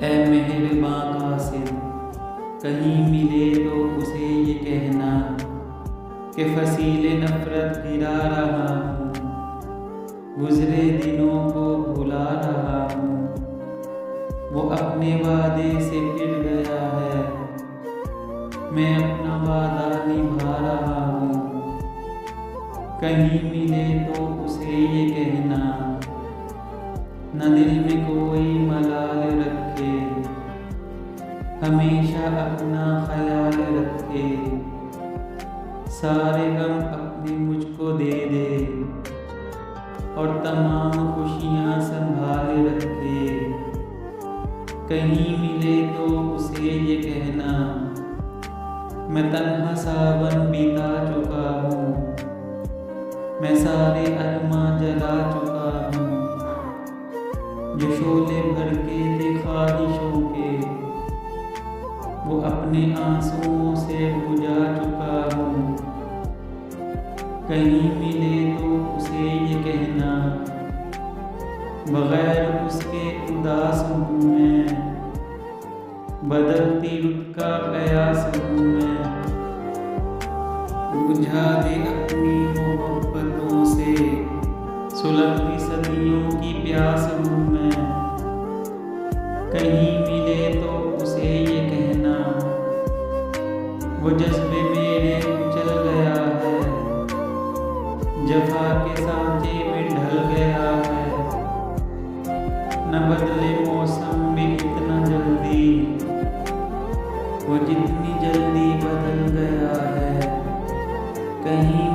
ए मेहरबां कासिद, कहीं मिले तो उसे ये कहना कि फसीले नफरत गिरा रहा हूँ, गुजरे दिनों को भुला रहा हूँ। वो अपने वादे से फिर गया है, मैं अपना वादा निभा रहा हूँ। कहीं मिले तो उसे ये कहना, न दिल में कोई मलाल रखे, हमेशा अपना ख्याल रखे। सारे गम अपने मुझको दे दे और तमाम खुशियाँ संभाल रखे। कहीं मिले तो उसे ये कहना, मैं तन्हा सावन बिता चुका हूँ, मैं सारे अरमा जला चुका हूँ। जो शोले भर के थे ख्वाहिशों के, वो अपने आंसुओं से बुझा चुका हूँ। कहीं मिले तो उसे ये कहना, बगैर उसके उदास हूँ मैं, बदलती रुत का कयास हूँ मैं। बुझा दे अपनी मोहब्बतों से, सुलगती सदियों की प्यास हूँ मैं। कहीं मिले तो उसे ये कहना, वो जज्बे मेरे कुचल गया है, जफा के सांचे में ढल गया है। न बदले मौसम भी इतना जल्दी, वो जितनी जल्दी बदल गया है। कहीं